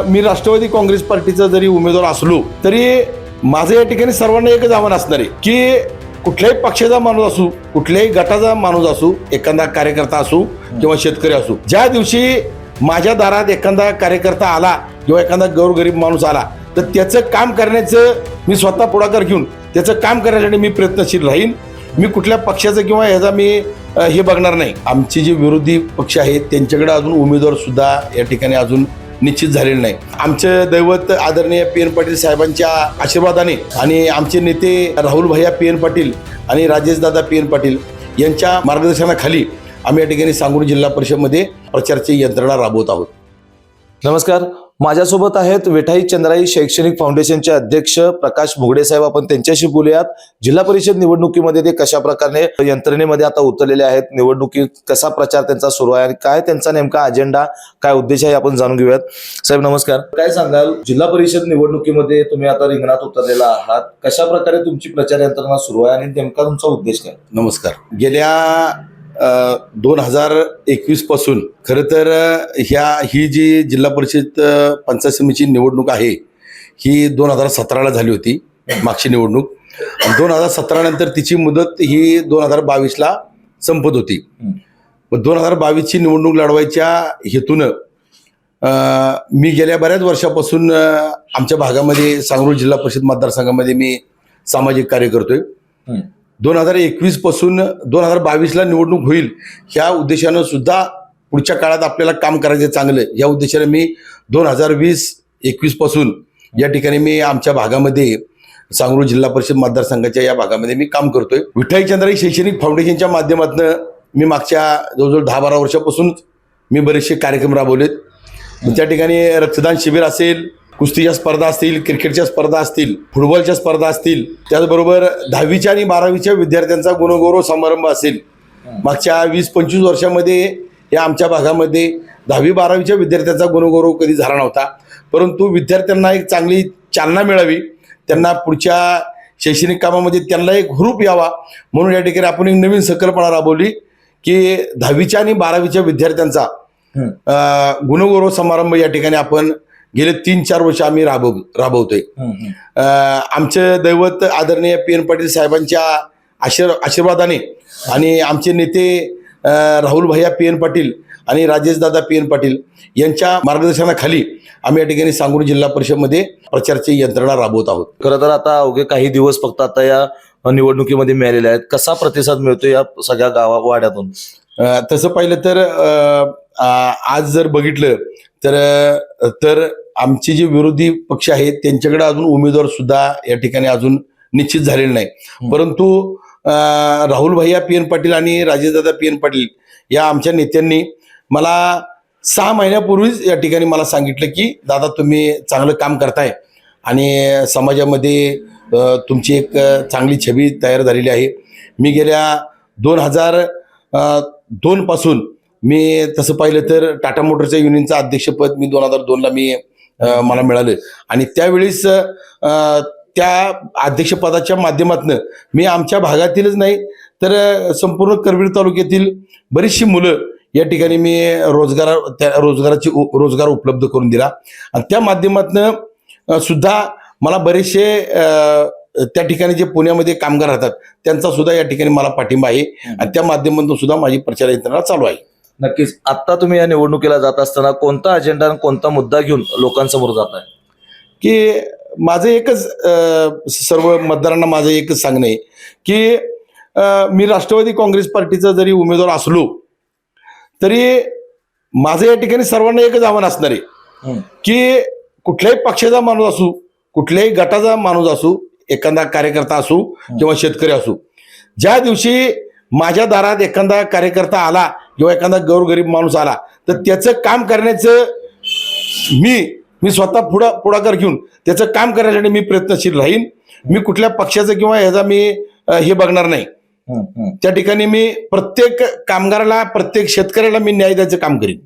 मी राष्ट्रवादी काँग्रेस पार्टीचा जरी उमेदवार असलो तरी माझं या ठिकाणी सर्वांना एकच आव्हान असणार आहे की कुठल्याही पक्षाचा माणूस असू, कुठल्याही गटाचा माणूस असू, एखादा कार्यकर्ता असू किंवा शेतकरी असू, ज्या दिवशी माझ्या दारात एखादा कार्यकर्ता आला किंवा एखादा गौरगरीब माणूस आला तर त्याचं काम करण्याचं मी स्वतः पुढाकार घेऊन त्याचं काम करण्यासाठी मी प्रयत्नशील राहीन. मी कुठल्या पक्षाचं किंवा ह्याचा मी हे बघणार नाही. आमचे जे विरोधी पक्ष आहेत त्यांच्याकडे अजून उमेदवार सुद्धा या ठिकाणी अजून निश्चित झालेलं नाही. आमचं दैवत आदरणीय PN पाटील साहेबांच्या आशीर्वादाने आणि आमचे नेते राहुल भैया PN पाटील आणि राजेश दादा PN पाटील यांच्या मार्गदर्शनाखाली आम्ही या ठिकाणी सांगली जिल्हा परिषदमध्ये प्रचाराची यंत्रणा राबवत आहोत. नमस्कार, माझ्यासोबत आहेत विठाई चंद्राई शैक्षणिक फाउंडेशनचे अध्यक्ष प्रकाश मुगडे साहेब. आपण त्यांच्याशी बोलूयात. जिल्हा परिषद निवडणुकीमध्ये ते कशा प्रकारे यंत्रणेमध्ये आता उतरलेले आहेत, निवडणुकीत कसा प्रचार त्यांचा सुरू आहे आणि काय त्यांचा नेमका अजेंडा, काय उद्देश आहे आपण जाणून घेऊयात. साहेब नमस्कार, काय सांगाल जिल्हा परिषद निवडणुकीमध्ये तुम्ही आता रिंगणात उतरलेला आहात, कशा प्रकारे तुमची प्रचार यंत्रणा सुरू आहे आणि नेमका तुमचा उद्देश काय? नमस्कार. गेल्या 2021 पासून खरं तर ही जी जिल्हा परिषद पंचायत समितीची निवडणूक आहे ही 2017ला झाली होती, मागची निवडणूक. 2017 नंतर तिची मुदत ही 2022ला संपत होती. 2022ची निवडणूक लढवायच्या हेतून मी गेल्या बऱ्याच वर्षापासून आमच्या भागामध्ये सांगली जिल्हा परिषद मतदारसंघामध्ये मी सामाजिक कार्य करतोय. 2021 पासून 2022ला निवडणूक होईल ह्या उद्देशानं सुद्धा पुढच्या काळात आपल्याला काम करायचं चांगलं या उद्देशाने मी 2020-21 पासून या ठिकाणी मी आमच्या भागामध्ये सांगली जिल्हा परिषद मतदारसंघाच्या या भागामध्ये मी काम करतोय. विठाई चंद्राई शैक्षणिक फाउंडेशनच्या माध्यमातून मी मागच्या जवळजवळ 10-12 वर्षापासून मी बरेचसे कार्यक्रम राबवलेत. त्या ठिकाणी रक्तदान शिबिर असेल, कुस्तीच्या स्पर्धा असतील, क्रिकेटच्या स्पर्धा असतील, फुटबॉलच्या स्पर्धा असतील, त्याचबरोबर 10वीच्या आणि 12वीच्या विद्यार्थ्यांचा गुणगौरव समारंभ असेल. मागच्या 20-25 वर्षामध्ये या आमच्या भागामध्ये 10वी-12वीच्या विद्यार्थ्यांचा गुणगौरव कधी झाला नव्हता. परंतु विद्यार्थ्यांना एक चांगली चालना मिळावी, त्यांना पुढच्या शैक्षणिक कामामध्ये त्यांना एक हुरूप यावा म्हणून या ठिकाणी आपण एक नवीन संकल्पना राबवली की 10वीच्या आणि 12वीच्या विद्यार्थ्यांचा गुणगौरव समारंभ या ठिकाणी आपण गेले 3-4 वर्ष आम्ही राबवतोय. आमचे दैवत आदरणीय PN पाटील साहेबांच्या आशीर्वादाने आणि आमचे नेते राहुल भैया PN पाटील आणि राजेश दादा PN पाटील यांच्या मार्गदर्शनाखाली आम्ही या ठिकाणी सांगली जिल्हा परिषदमध्ये प्रचाराची यंत्रणा राबवत आहोत. खरं तर आता अवघे काही दिवस फक्त आता या निवडणुकीमध्ये मिळालेले आहेत. कसा प्रतिसाद मिळतो या सगळ्या वाड्यातून? तसं पाहिलं तर आज जर बघितलं तर आमचे जे विरोधी पक्ष आहेत त्यांच्याकडे अजून उमेदवार सुद्धा या ठिकाणी अजून निश्चित झालेले नाही. परंतु राहुल भैया PN पाटील आणि राजेशदादा PN पाटील या आमच्या नेत्यांनी मला 6 महिन्यापूर्वीच या ठिकाणी मला सांगितलं की दादा तुम्ही चांगलं काम करताय आणि समाजामध्ये तुमची एक चांगली छबी तयार झालेली आहे. मी गेल्या 2002 पासून मी तसं पाहिलं तर टाटा मोटरच्या युनियनचं अध्यक्षपद मी 2002ला मला मिळालं आणि त्यावेळेस त्या अध्यक्षपदाच्या माध्यमातून मी आमच्या भागातीलच नाही तर संपूर्ण करवीर तालुक्यातील बरीचशी मुलं या ठिकाणी मी रोजगार उपलब्ध करून दिला आणि त्या माध्यमातून सुद्धा मला बरेचसे त्या ठिकाणी जे पुण्यामध्ये कामगार राहतात त्यांचा सुद्धा या ठिकाणी मला पाठिंबा आहे आणि त्या माध्यमातून सुद्धा माझी प्रचार यंत्रणा चालू आहे. नक्कीच. आता तुम्ही या निवडणुकीला जात असताना कोणता अजेंडा आणि कोणता मुद्दा घेऊन लोकांसमोर जात आहे? की माझं एकच सर्व मतदारांना माझं एकच सांगणं आहे की मी राष्ट्रवादी काँग्रेस पार्टीचा जरी उमेदवार असलो तरी माझं या ठिकाणी सर्वांना एकच आव्हान असणार आहे की कुठल्याही पक्षाचा माणूस असू, कुठल्याही गटाचा माणूस असू, एखादा कार्यकर्ता असू किंवा शेतकरी असू, ज्या दिवशी माझ्या दारात एखादा कार्यकर्ता आला किंवा एखादा गौरगरीब माणूस आला तर त्याचं काम करण्याचं मी स्वतः पुढाकार घेऊन त्याचं काम करण्यासाठी मी प्रयत्नशील राहीन. मी कुठल्या पक्षाचं किंवा ह्याचा मी हे बघणार नाही. त्या ठिकाणी मी प्रत्येक कामगाराला, प्रत्येक शेतकऱ्याला मी न्याय द्यायचं काम करीन.